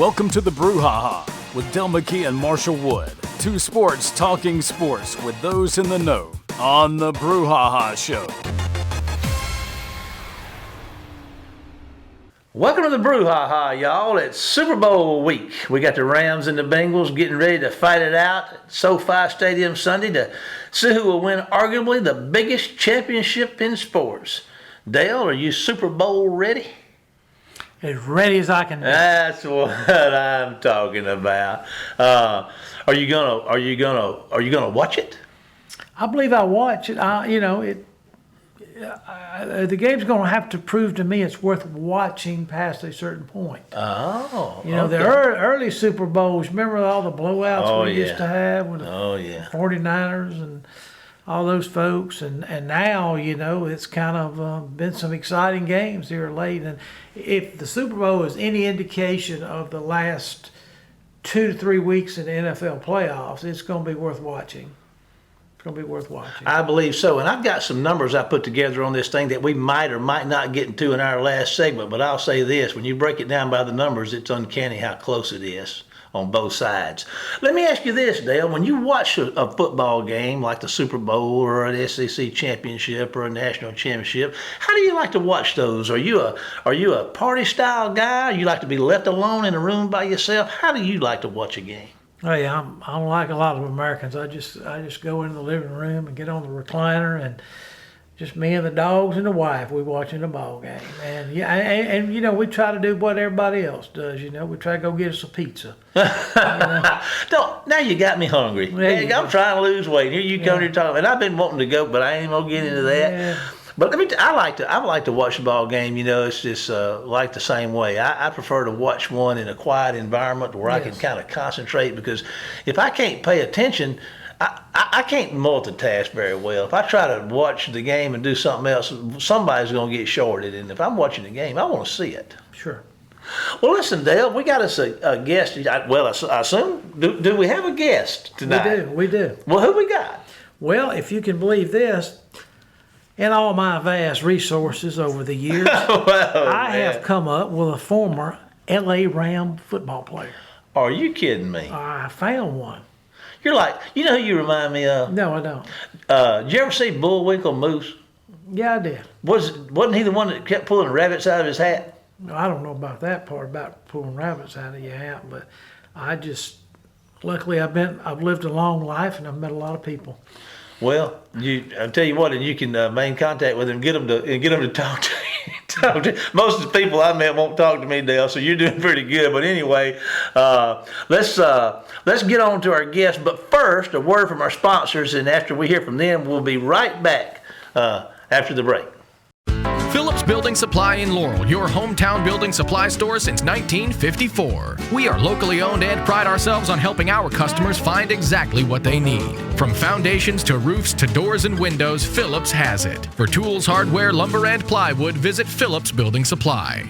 Welcome to the Brouhaha with Dale McKee and Marshall Wood. Two sports talking sports with those in the know on the Brouhaha Show. Welcome to the Brouhaha, y'all. It's Super Bowl week. We got the Rams and the Bengals getting ready to fight it out at SoFi Stadium Sunday to see who will win arguably the biggest championship in sports. Dale, are you Super Bowl ready? As ready as I can be. That's what I'm talking about. Are you gonna watch it? I believe I'll watch it. The game's going to have to prove to me it's worth watching past a certain point. Oh, The early Super Bowls, remember all the blowouts we used to have with the 49ers and all those folks, and now, it's kind of been some exciting games here late. And if the Super Bowl is any indication of the last 2 to 3 weeks in the NFL playoffs, it's going to be worth watching. It's going to be worth watching. I believe so. And I've got some numbers I put together on this thing that we might or might not get into in our last segment. But I'll say this. When you break it down by the numbers, it's uncanny how close it is on both sides. Let me ask you this, Dale. When you watch a football game like the Super Bowl or an SEC championship or a national championship, how do you like to watch those? Are you a party-style guy? You like to be left alone in a room by yourself? How do you like to watch a game? Hey, I'm like a lot of Americans. I just go into the living room and get on the recliner, and just me and the dogs and the wife. We watching the ball game, and we try to do what everybody else does. We try to go get us a pizza. Now you got me hungry. I'm trying to lose weight. Here you come here talking, and I've been wanting to go, but I ain't gonna get into that. Yeah. But I like to watch the ball game. It's just like the same way. I prefer to watch one in a quiet environment where I can kind of concentrate, because if I can't pay attention, I can't multitask very well. If I try to watch the game and do something else, somebody's going to get shorted. And if I'm watching the game, I want to see it. Sure. Well, listen, Dale, we got us a guest. I assume, do we have a guest tonight? We do. Well, who we got? Well, if you can believe this, in all my vast resources over the years, I have come up with a former L.A. Ram football player. Are you kidding me? I found one. You're like, you know who you remind me of? No, I don't. Did you ever see Bullwinkle Moose? Yeah, I did. Wasn't he the one that kept pulling rabbits out of his hat? No, I don't know about that part, about pulling rabbits out of your hat, but luckily I've lived a long life and I've met a lot of people. Well, I'll tell you what, and you can maintain contact with him, get him to talk to you. Most of the people I met won't talk to me, Dale, so you're doing pretty good. But anyway, let's get on to our guest. But first, a word from our sponsors, and after we hear from them, we'll be right back after the break. Phillips Building Supply in Laurel, your hometown building supply store since 1954. We are locally owned and pride ourselves on helping our customers find exactly what they need. From foundations to roofs to doors and windows, Phillips has it. For tools, hardware, lumber, and plywood, visit Phillips Building Supply.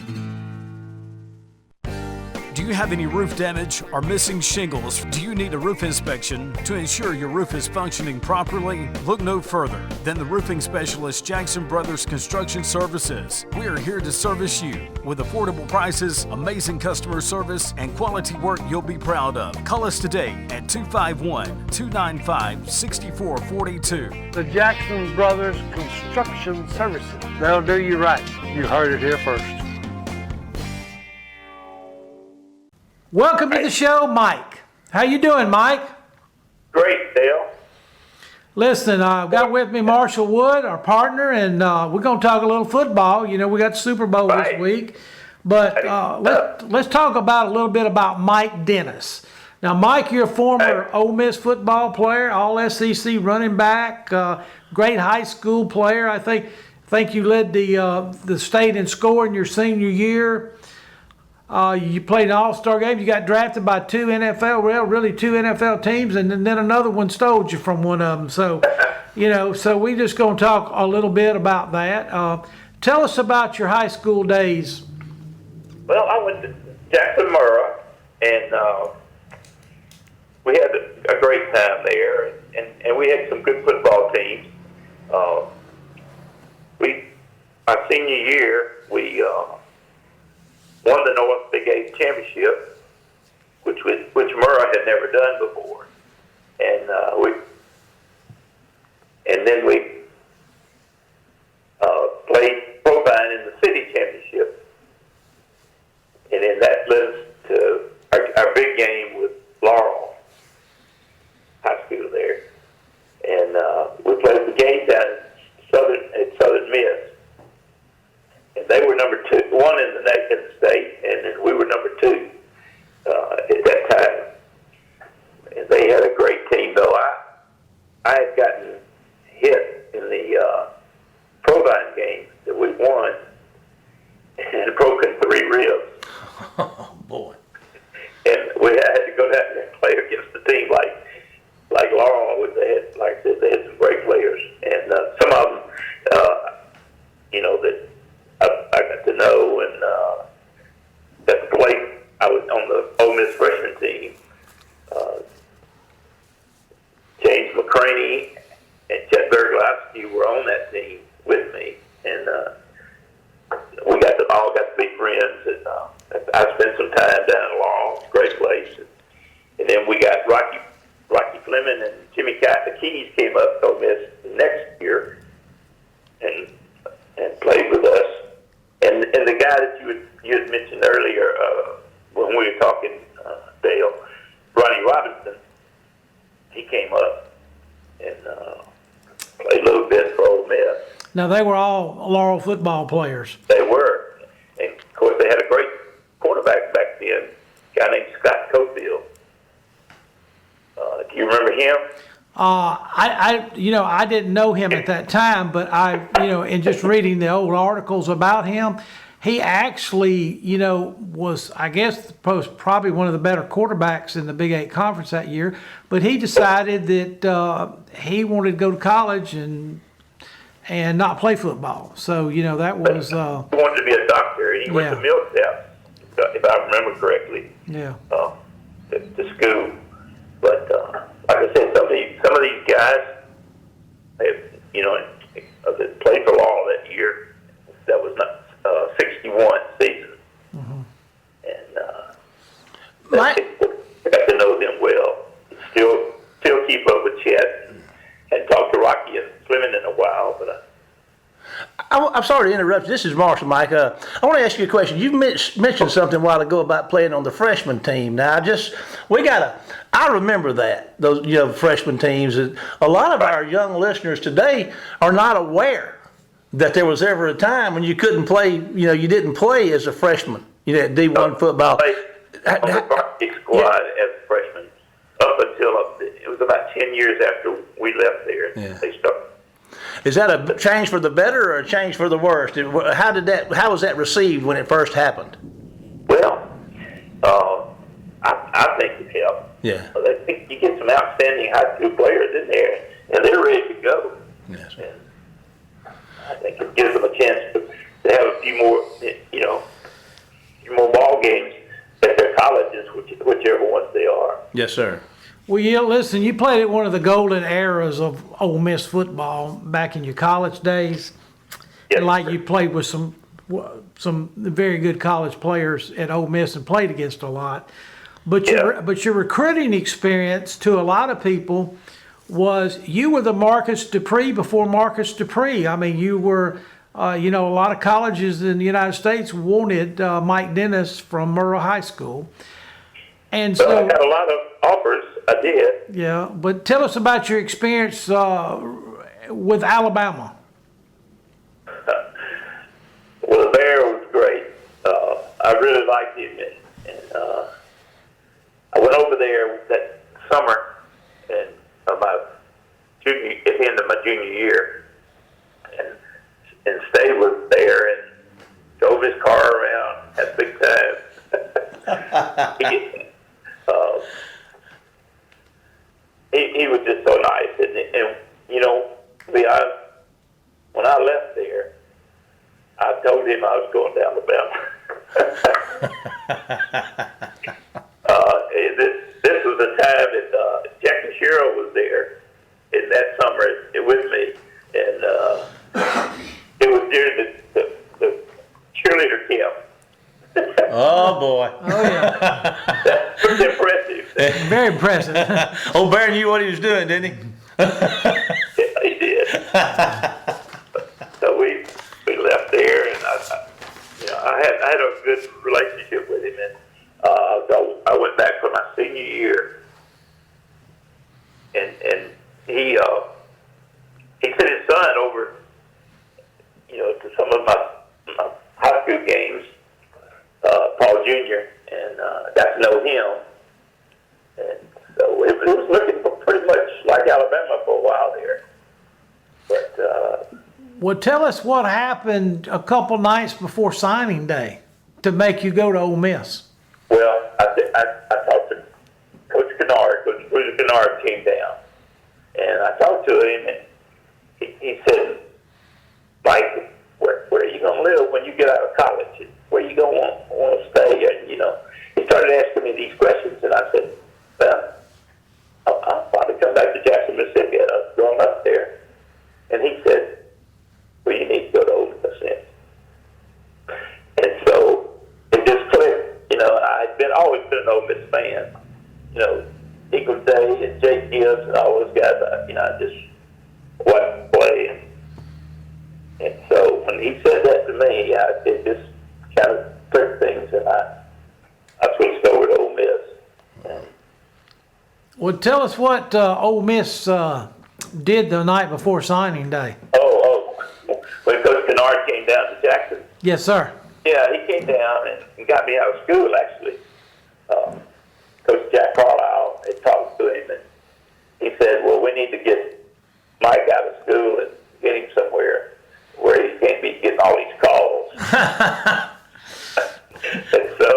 Do you have any roof damage or missing shingles? Do you need a roof inspection to ensure your roof is functioning properly? Look no further than the roofing specialist Jackson Brothers Construction Services. We are here to service you with affordable prices, amazing customer service, and quality work you'll be proud of. Call us today at 251-295-6442. The Jackson Brothers Construction Services. They'll do you right. You heard it here first. Welcome to the show, Mike. How you doing, Mike? Great, Dale. Listen, I've got with me Marshall Wood, our partner, and we're going to talk a little football. We got the Super Bowl this week. But let's talk about a little bit about Mike Dennis. Now, Mike, you're a former Ole Miss football player, all-SEC running back, great high school player. I think you led the state in scoring your senior year. You played an all-star game. You got drafted by two NFL teams, and then another one stole you from one of them. So, so we just going to talk a little bit about that. Tell us about your high school days. Well, I went to Jackson Murrah, and we had a great time there, and we had some good football teams. My senior year, we won the North Big 8 championship, which Murrah had never done before, and then we played Provine in the city championship, and then that led us to our big game with Laurel High School there, and we played the game down at Southern Miss, and they were number 1 in the state, and then we were number 2 at that time. And they had a great team, though. I had gotten hit in the Provine game that we won and broken 3 ribs. Oh, boy. And we had to go down there and play against a team like Laurel. They had, like I said, they had some great players, and some of them, that I got to know, and that played. I was on the Ole Miss freshman team. James McCraney and Chet Berglowski were on that team with me, and we all got to be friends. And I spent some time down in Laurel, great place. And then we got Rocky Fleming and Jimmy Keys came up to Ole Miss next year and played with us. And the guy that you had mentioned earlier when we were talking, Dale, Ronnie Robinson, he came up and played a little bit for Ole Miss. Now, they were all Laurel football players. They were. And, of course, they had a great quarterback back then, a guy named Scott Cofield. Do you remember him? I didn't know him at that time, but in just reading the old articles about him, he actually, was, I guess, probably one of the better quarterbacks in the Big 8 Conference that year. But he decided that he wanted to go to college and not play football. So, that was... he wanted to be a doctor. He went to Millsap, if I remember correctly. Yeah. To school. But like I said, some of these guys, that played for Laurel that year, that was not 61 season, and I got to know them well. Still keep up with Chet and talk to Rocky and Fleming in a while, but. I'm sorry to interrupt you. This is Marshall, Mike. I want to ask you a question. You mentioned something a while ago about playing on the freshman team. Now, I remember those freshman teams. A lot of our young listeners today are not aware that there was ever a time when you couldn't play. You didn't play as a freshman. At D1 football. I played on the varsity squad as a freshman up until it was about 10 years after we left there. Yeah. They started. Is that a change for the better or a change for the worse? How was that received when it first happened? Well, I think it helped. Yeah. I think you get some outstanding high school players in there, and they're ready to go. Yes. And I think it gives them a chance to have a few more, more ball games at their colleges, whichever ones they are. Yes, sir. Well, listen, you played at one of the golden eras of Ole Miss football back in your college days. Yes, like you played with some very good college players at Ole Miss and played against a lot. But your recruiting experience to a lot of people was you were the Marcus Dupree before Marcus Dupree. I mean, you were, a lot of colleges in the United States wanted Mike Dennis from Murrah High School. And so I got a lot of offers. I did. Yeah, but tell us about your experience with Alabama. Well, there was great. I really liked him, and I went over there that summer, and at the end of my junior year, and stayed there and drove his car around, had a big time. He was just so nice, and to be honest, when I left there, I told him I was going to Alabama. This was the time that Jack Shiro was there in that summer with me, and it was during the cheerleader camp. Oh, Oh, boy. Oh, yeah. That's pretty impressive. Very impressive. Old Bear knew what he was doing, didn't he? Yeah, he did. So we left there, and I had a good relationship with him, and so I went back for my senior year, and he sent his son over, to some of my high school games, Paul Jr., and got to know him, and so it was looking pretty much like Alabama for a while there, but. Well, tell us what happened a couple nights before signing day to make you go to Ole Miss. Well, I talked to Coach Kennard. Coach Bruce Kennard came down, and I talked to him, and he said, "Mike, where are you going to live when you get out of college? Where are you going to want to stay?" And he started asking me these questions, and I said, "Well, I'll probably come back to Jackson, Mississippi. I've grown up there." And he said, "Well, you need to go to Ole Miss." And so it just clicked. I'd always been an Ole Miss fan. Eagle Day and Jake Gibbs and all those guys. I just watched play. And so when he said that to me, it just kind of clicked things, and I switched over to Ole Miss. Well, tell us what Ole Miss did the night before signing day. When Coach Kennard came down to Jackson. Yes, sir. Yeah, he came down and got me out of school, actually. Coach Jack Carlisle had talked to him, and he said, "Well, we need to get Mike out of school and get him somewhere where he can't be getting all these calls." And so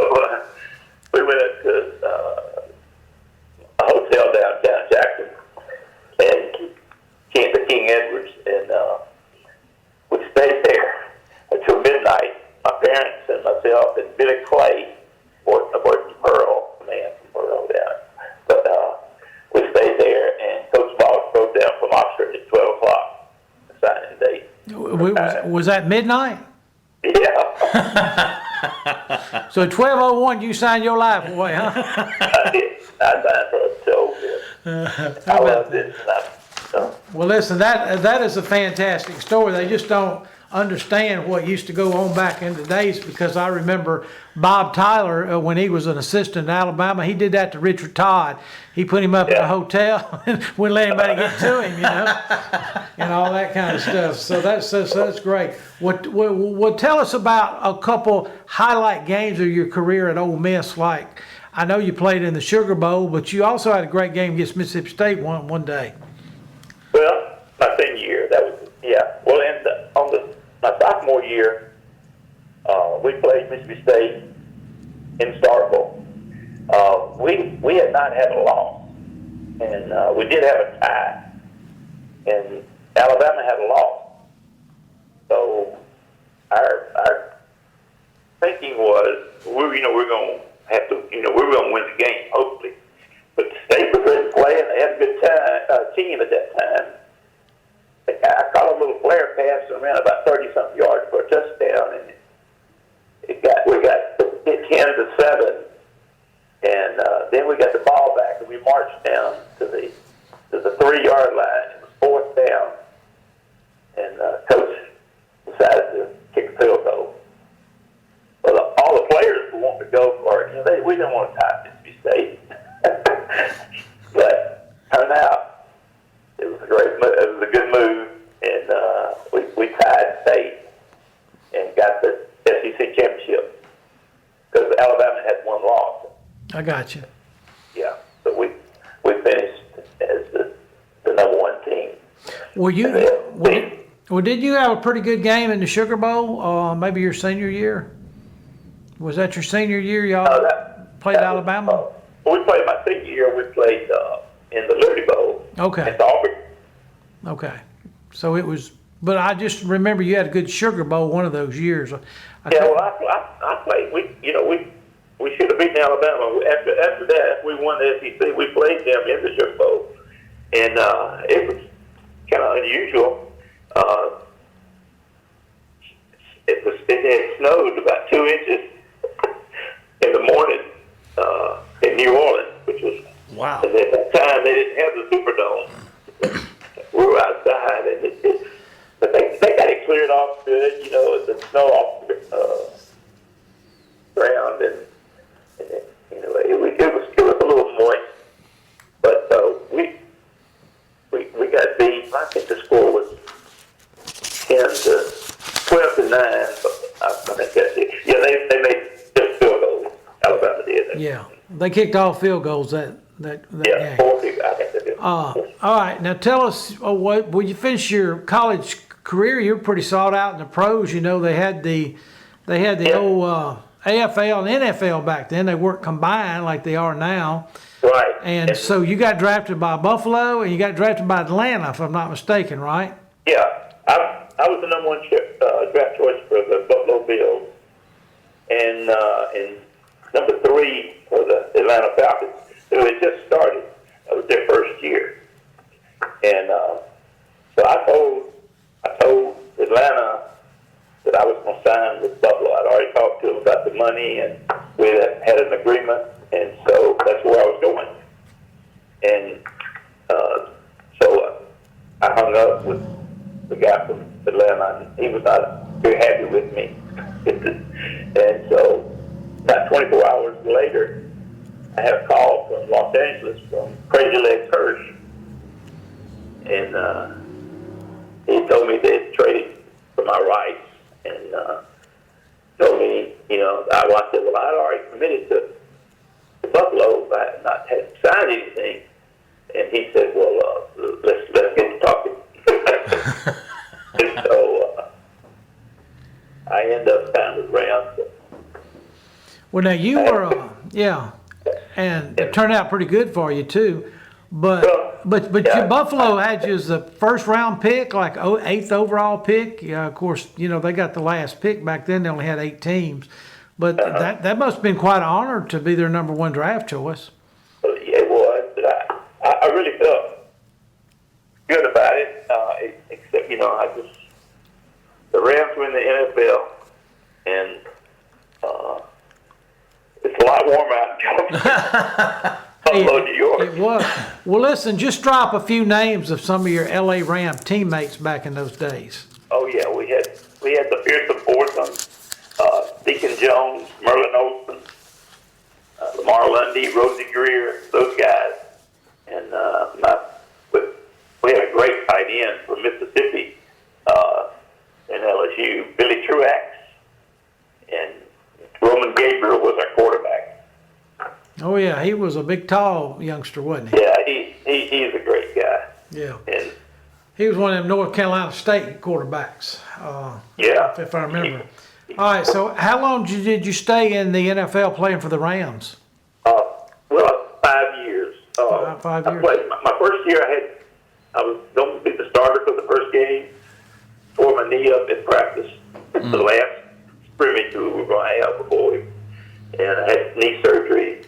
we went up to a hotel downtown Jackson, and the King Edwards, and we stayed there until midnight. My parents and myself and Billy Clay, boy from Pearl, man from Pearl down. But we stayed there, and Coach Ball drove down from Oxford at 12 o'clock, the signing date. Was that midnight? Yeah. So at 12:01, you signed your life away, huh? I did. I signed for a show. I loved it. Well, listen, that is a fantastic story. They just don't understand what used to go on back in the days, because I remember Bob Tyler, when he was an assistant in Alabama, he did that to Richard Todd. He put him up in a hotel and wouldn't let anybody get to him, and all that kind of stuff. So that's great. What tell us about a couple highlight games of your career at Ole Miss. Like, I know you played in the Sugar Bowl, but you also had a great game against Mississippi State one day. Well, my senior year, that was, yeah. Well, my sophomore year, we played Mississippi State in Starkville. We had not had a loss, and we did have a tie, and Alabama had a loss. So our thinking was, we're going to have to, we were going to win the game, hopefully. But the State was ready to play, and they had a good team at that time. I caught a little flare pass and ran about 30-something yards for a touchdown, and we got it 10-7, and then we got the ball back, and we marched down to the 3-yard line. It was fourth down, and coach decided to kick a field goal. Well, all the players were wanting to go for it. We didn't want to tie Mississippi State, but turned out it was a good move, and we tied State and got the SEC championship, because Alabama had one loss. I got you. Yeah, so we finished as the number one team. Did you have a pretty good game in the Sugar Bowl? Maybe your senior year. Was that your senior year? Y'all played Alabama. We played my senior year. We played in the Liberty Bowl. Okay. At Auburn. Okay. So it was, but I just remember you had a good Sugar Bowl one of those years. I played. We should have beaten Alabama. After that, we won the SEC. We played them in the Sugar Bowl, and it was kind of unusual. It had snowed about 2 inches, and Wow. And at that time, they didn't have the Superdome. We were outside, and but they got it cleared off good, the snow off the ground, and anyway, it was a little moist, but we got beat. I think the score was 12 to 9. I think that's it. Yeah, they made just field goals. Alabama did. Yeah, they kicked all field goals that Yeah, game. 40. I think they did. All right, now tell us, when you finish your college career, you're pretty sought out in the pros. They had the old AFL and NFL back then. They weren't combined like they are now. Right. And so you got drafted by Buffalo and you got drafted by Atlanta, if I'm not mistaken, right? Yeah, I was the number one draft choice for the Buffalo Bills, and number 3 for the Atlanta Falcons, who had just started. That was their first year, and so I told Atlanta that I was going to sign with Buffalo. I'd already talked to them about the money, and we had an agreement, and so that's where I was going. And so I hung up with the guy from Atlanta, and he was not very happy with me. And so about 24 hours later, I had a call from Los Angeles from Crazy Legs Hirsch, and he told me they had traded for my rights, and told me, I said, well, I'd already committed to Buffalo, but I had not signed anything. And he said, well, let's get to talking. And so I ended up signing with Rams. Well, now you were, and it turned out pretty good for you too. But your Buffalo had you as the first round pick, like 8th overall pick. Yeah, of course, they got the last pick back then. They only had 8 teams, but that must have been quite an honor to be their number 1 draft choice. Yeah, it was. But I really felt good about it. Except the Rams were in the NFL, and it's a lot warmer out in California. Buffalo, New York. It was. Well, listen, just drop a few names of some of your LA Ram teammates back in those days. Oh yeah, we had the fearsome foursome, Deacon Jones, Merlin Olsen, Lamar Lundy, Rosie Greer, those guys, and we had a great tight end from Mississippi in LSU, Billy Truax, and Roman Gabriel was our quarterback. Oh yeah, he was a big, tall youngster, wasn't he? Yeah, he's a great guy. Yeah. And he was one of them North Carolina State quarterbacks. If I remember. All right, so how long did you stay in the NFL playing for the Rams? Well, 5 years. 5 years. I played, my first year, I was going to be the starter for the first game. Tore my knee up in practice. The last scrimmage we were going to have before we, and I had knee surgery.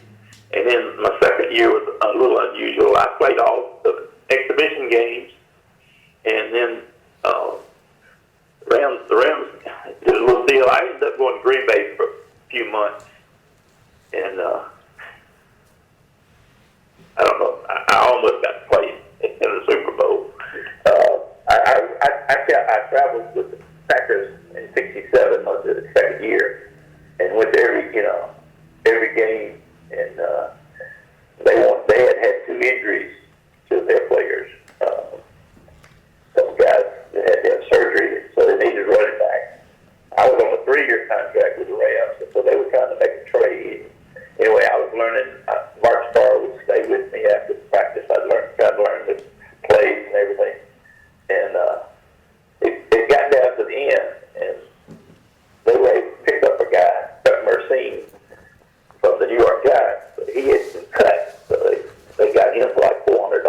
And then my second year was a little unusual. I played all the exhibition games, and then the Rams did a little deal. I ended up going to Green Bay for a few months, and I don't know. I almost got to play in the Super Bowl. I traveled with the Packers in '67, was the second year, and went to every game. And they had 2 injuries to their players. Some guys that had to have surgery, so they needed running backs. I was on a 3-year contract with the Rams, and so they were trying to make a trade. Anyway, I was learning. Mark Starr would stay with me after practice. Tried to learn the plays and everything. And it got down to the end, and they were able to pick up a guy, Chuck Mercine, from the New York Giants. But he had been cut, so they got him for like $400.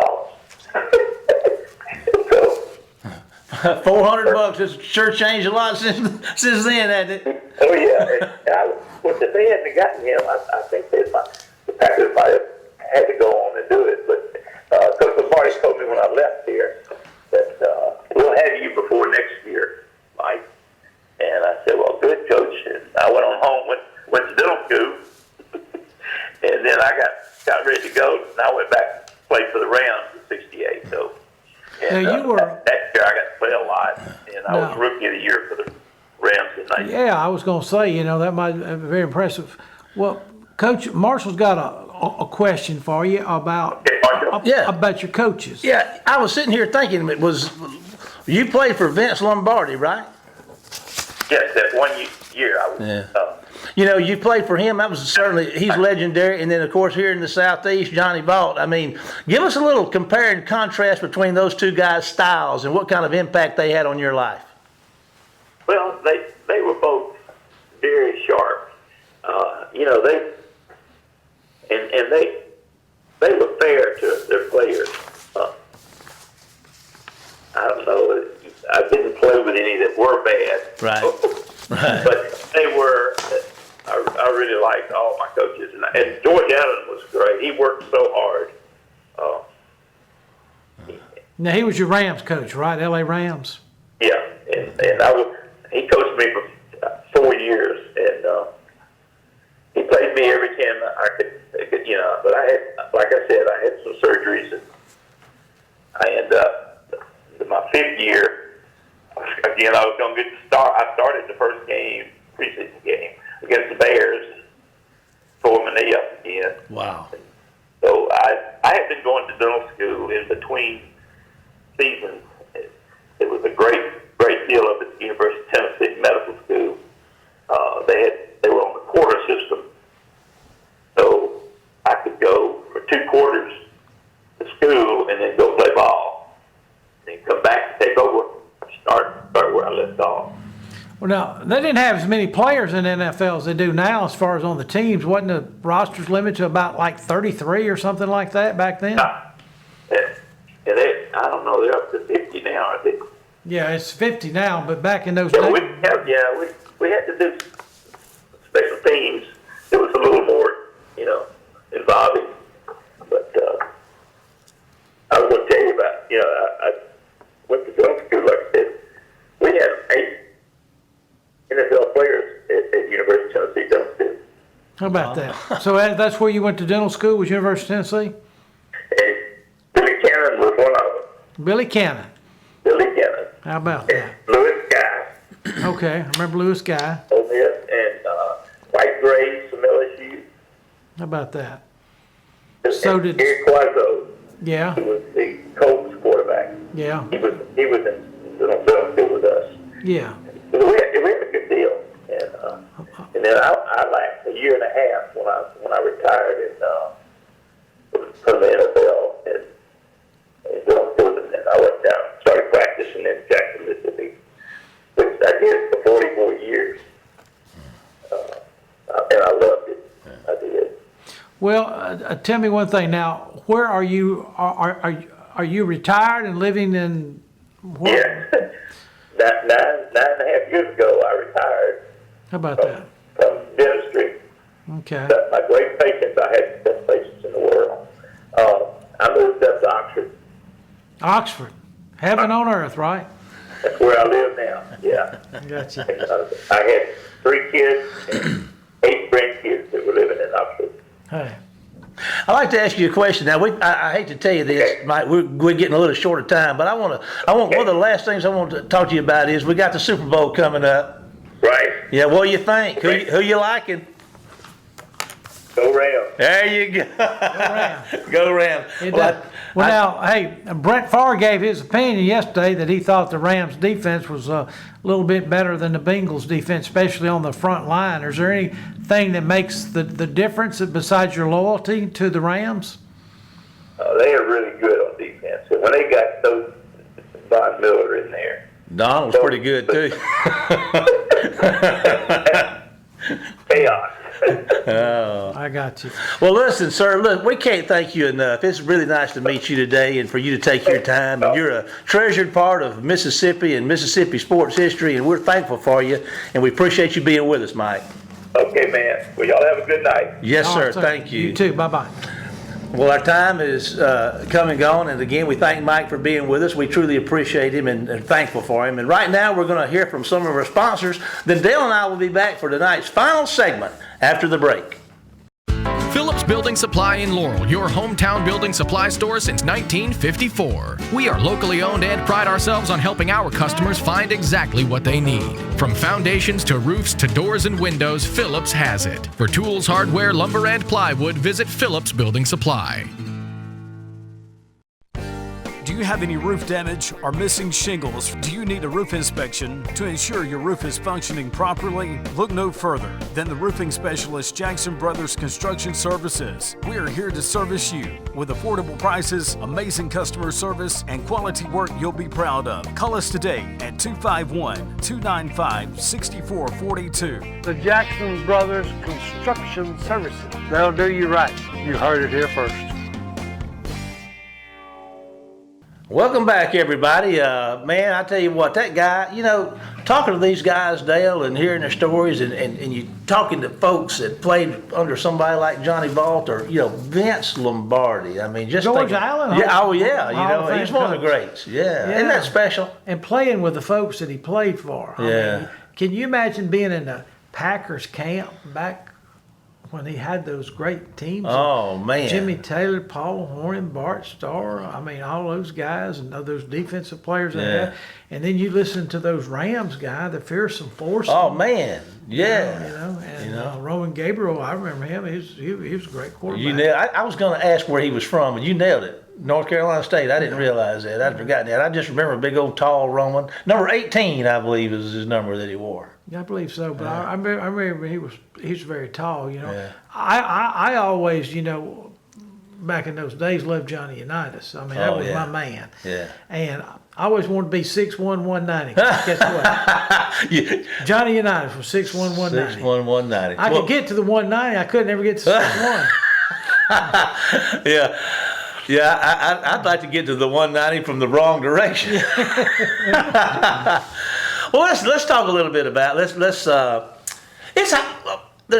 So $400. It's sure changed a lot since then, hasn't it? oh yeah, if they hadn't gotten him, I think the Packers might have had to go on and do it. But Coach Marty told me when I left here that we'll have you before next year, Mike. And I said, well, good, Coach. And I went on home, went to dental school, And then I got ready to go, and I went back to play for the Rams in '68. So, and Now, you were that year I got to play a lot, and I was Rookie of the Year for the Rams in '98. Yeah, I was going to say, that might be very impressive. Well, Coach Marshall's got a question for you about about your coaches. Yeah, I was sitting here thinking, you played for Vince Lombardi, right? Yes, that 1 year I was. Yeah. You played for him. That was he's legendary. And then, of course, here in the Southeast, Johnny Vaught. I mean, give us a little compare and contrast between those two guys' styles and what kind of impact they had on your life. Well, they were both very sharp. They were fair to their players. I don't know. I didn't play with any that were bad. Right. But they were. I really liked all my coaches, and George Allen was great. He worked so hard. Now, he was your Rams coach, right? L.A. Rams. Yeah, and he coached me for 4 years, and he played me every time I could. But I had, like I said, I had some surgeries, and I ended up my 5th year. Again, I was going to get the start. I started the first preseason game against the Bears, and tore my knee up again. Wow. So I had been going to dental school in between seasons. It was a great deal of it. The University of Tennessee Medical School. They were on the quarter system, so I could go for 2 quarters to school and then go play ball, and then come back and take over, start where I left off. Well, now, they didn't have as many players in the NFL as they do now as far as on the teams. Wasn't the rosters limited to about like 33 or something like that back then? I don't know, they're up to 50 now, I think. Yeah, it's 50 now, but back in those days. We had to do special teams. It was a little more, involving. But I was going to tell you about, I went to dental school, like I said. We had 8 NFL players at University of Tennessee dental school. How about that? So that's where you went to dental school, was University of Tennessee? And Billy Cannon was one of them. Billy Cannon. How about that? Lewis Guy. Okay, I remember Lewis Guy. Ole Miss, and White Graves from LSU. How about that? So did Gary Quazzo. Yeah. Who was the Colts quarterback. Yeah. He was in dental school with us. Yeah. So we had a good deal, and then I lasted a year and a half when I retired from the NFL, and I went down, started practicing in Jackson, Mississippi, which I did for 44 years, and I loved it. I did. Well, tell me one thing now. Where are you? Are you retired and living in? Where? Yeah. Nine and a half years ago, I retired. How about that? From dentistry. Okay. My great patients, I had the best patients in the world. I moved up to Oxford. Oxford, heaven on earth, right? That's where I live now. Yeah. Gotcha. I had 3 kids and 8 grandkids that were living in Oxford. Hey. I'd like to ask you a question. Now, I hate to tell you this, Mike. We're getting a little short of time, but I want one of the last things I want to talk to you about is we got the Super Bowl coming up. Right. Yeah. What do you think? Who you liking? Go Rams. There you go. Go Rams. Now, hey, Brett Favre gave his opinion yesterday that he thought the Rams defense was a little bit better than the Bengals defense, especially on the front line. Is there anything that makes the difference besides your loyalty to the Rams? They are really good on defense. And when they got those Von Miller in there. Donald's pretty good, too. Chaos. Oh. I got you. Well, listen, sir, look, we can't thank you enough. It's really nice to meet you today and for you to take your time. And you're a treasured part of Mississippi and Mississippi sports history, and we're thankful for you, and we appreciate you being with us, Mike. Okay, man. Well, y'all have a good night. Yes, sir. Right, Thank you. You too. Bye-bye. Well, our time is come and gone, and again, we thank Mike for being with us. We truly appreciate him and thankful for him. And right now, we're going to hear from some of our sponsors. Then Dale and I will be back for tonight's final segment after the break. Phillips Building Supply in Laurel, your hometown building supply store since 1954. We are locally owned and pride ourselves on helping our customers find exactly what they need. From foundations to roofs to doors and windows, Phillips has it. For tools, hardware, lumber, and plywood, visit Phillips Building Supply. Do you have any roof damage or missing shingles? Do you need a roof inspection to ensure your roof is functioning properly? Look no further than the roofing specialist Jackson Brothers Construction Services. We are here to service you with affordable prices, amazing customer service, and quality work you'll be proud of. Call us today at 251-295-6442. The Jackson Brothers Construction Services. They'll do you right. You heard it here first. Welcome back, everybody. Man, I tell you what, that guy, talking to these guys, Dale, and hearing their stories, and you talking to folks that played under somebody like Johnny Vault or, Vince Lombardi. I mean, just George Allen. Yeah, oh, yeah. Hall He's one of the greats. Yeah. Isn't that special? And playing with the folks that he played for. I mean, can you imagine being in the Packers camp back when he had those great teams? Oh, man. Jimmy Taylor, Paul Hornung, Bart Starr, I mean, all those guys and those defensive players they had. And then you listen to those Rams guys, the fearsome force. Oh, man. Yeah. And Roman Gabriel, I remember him. He was a great quarterback. I was going to ask where he was from, and you nailed it. North Carolina State. I didn't realize that. I'd forgotten that. I just remember a big old tall Roman. Number 18, I believe, is his number that he wore. Yeah, I believe so. But I remember he was very tall. I always back in those days loved Johnny Unitas. I mean, that was my man. Yeah. And I always wanted to be 6'1", 190. Guess what? Johnny Unitas was 6'1", 190. 6'1", 190. I could get to the 190. I couldn't ever get to 6'1". Yeah. Yeah, I'd like to get to the 190 from the wrong direction. Well, let's talk a little bit about there's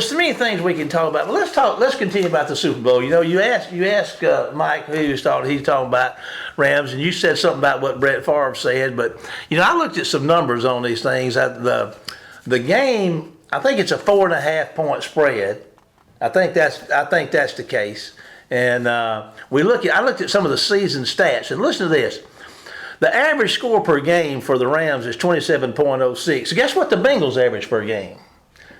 so many things we can talk about. But let's continue about the Super Bowl. You asked Mike who he's talking about Rams, and you said something about what Brett Favre said. But I looked at some numbers on these things. The game, I think it's a 4.5 point spread. I think that's the case. And I looked at some of the season stats, and listen to this. The average score per game for the Rams is 27.06. So guess what the Bengals average per game?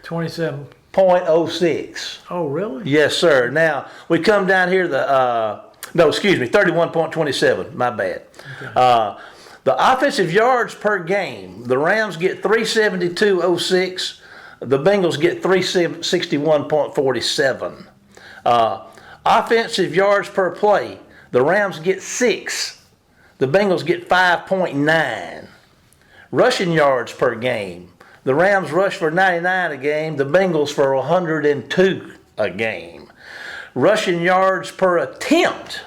27.06. Oh, really? Yes, sir. Now, we come down here to 31.27. My bad. Okay. The offensive yards per game, the Rams get 372.06. The Bengals get 361.47. Offensive yards per play, the Rams get 6. The Bengals get 5.9. Rushing yards per game, the Rams rush for 99 a game, the Bengals for 102 a game. Rushing yards per attempt,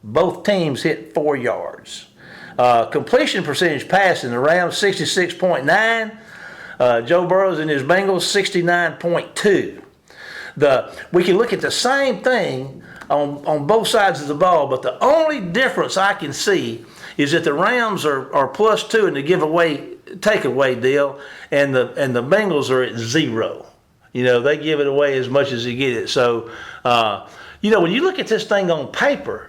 both teams hit 4 yards. Completion percentage passing, the Rams 66.9. Joe Burrows and his Bengals 69.2. We can look at the same thing on both sides of the ball, but the only difference I can see is that the Rams are +2 in the takeaway deal, and the Bengals are at 0. They give it away as much as they get it. So, when you look at this thing on paper,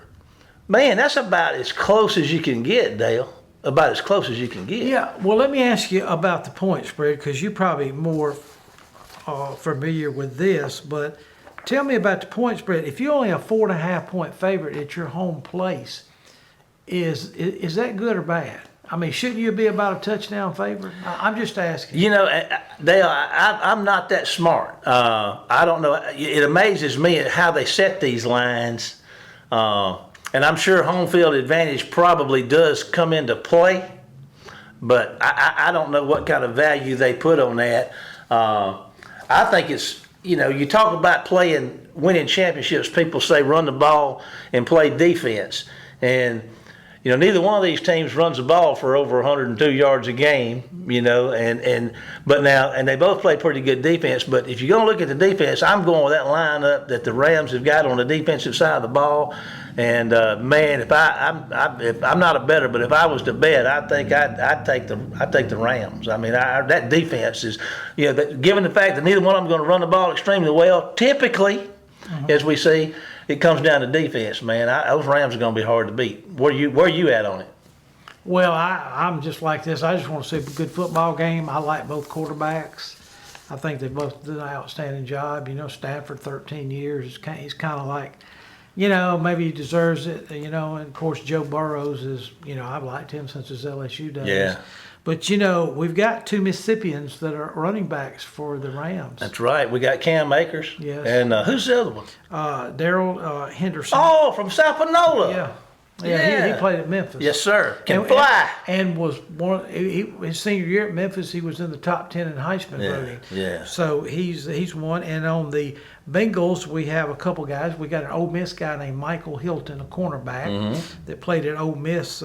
man, that's about as close as you can get, Dale. About as close as you can get. Yeah. Well, let me ask you about the point spread, because you're probably more familiar with this, but tell me about the point spread. If you're only a 4.5 point favorite at your home place, is that good or bad? I mean, shouldn't you be about a touchdown favorite? I'm just asking. Dale, I'm not that smart. I don't know. It amazes me at how they set these lines, and I'm sure home field advantage probably does come into play, but I don't know what kind of value they put on that. I think it's, you talk about winning championships, people say run the ball and play defense. And, neither one of these teams runs the ball for over 102 yards a game, and they both play pretty good defense. But if you're going to look at the defense, I'm going with that lineup that the Rams have got on the defensive side of the ball. And man, if I'm not a bettor, but if I was to bet, I think I'd take the Rams. I mean, that defense is, given the fact that neither one of them are going to run the ball extremely well. Typically, as we see. It comes down to defense, man. Those Rams are going to be hard to beat. Where you at on it? Well, I'm just like this. I just want to see a good football game. I like both quarterbacks. I think they both did an outstanding job. You know, Stafford, 13 years. He's kind of like, you know, maybe he deserves it. You know, and of course Joe Burrows is. You know, I've liked him since his LSU days. Yeah. But, you know, we've got 2 Mississippians that are running backs for the Rams. That's right. We got Cam Akers. Yes. And who's the other one? Daryl Henderson. Oh, from South Panola. Yeah. Yeah. He played at Memphis. Yes, sir. Can fly. And was his senior year at Memphis, he was in the top 10 in Heisman voting. Yeah. So he's one. And on the Bengals, we have a couple guys. We got an Ole Miss guy named Michael Hilton, a cornerback, that played at Ole Miss.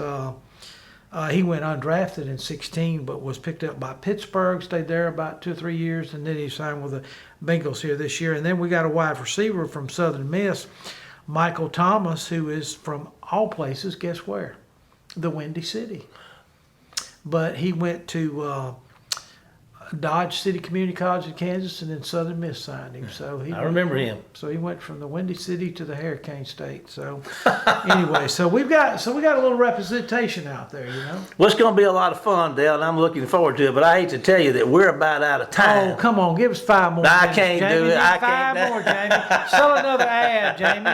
He went undrafted in 16, but was picked up by Pittsburgh, stayed there about 2 or 3 years, and then he signed with the Bengals here this year. And then we got a wide receiver from Southern Miss, Michael Thomas, who is from all places, guess where? The Windy City. But he went to Dodge City Community College in Kansas, and then Southern Miss signed him. So I remember him. So he went from the Windy City to the Hurricane State. So anyway, so we got a little representation out there, you know. Well, it's going to be a lot of fun, Dale, and I'm looking forward to it. But I hate to tell you that we're about out of time. Oh, come on, give us 5 more. I minutes, can't Jamie. do it. Give I five can't. more, Jamie. Sell another ad, Jamie.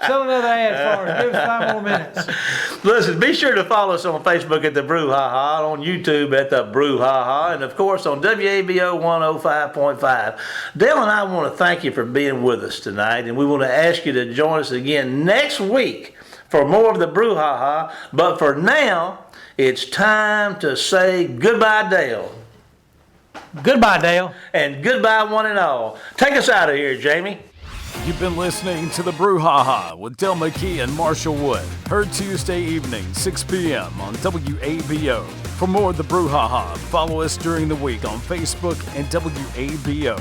Sell another ad for us. Give us 5 more minutes. Listen, be sure to follow us on Facebook at the Brouhaha, on YouTube at the Brouhaha, and of course on WABO 105.5. Dale and I want to thank you for being with us tonight, and we want to ask you to join us again next week for more of the Brouhaha. But for now, it's time to say goodbye, Dale. Goodbye, Dale. And goodbye, one and all. Take us out of here, Jamie. You've been listening to the Brouhaha with Dale McKee and Marshall Wood. Heard Tuesday evening, 6 p.m. on WABO. For more of the Brouhaha, follow us during the week on Facebook and WABO.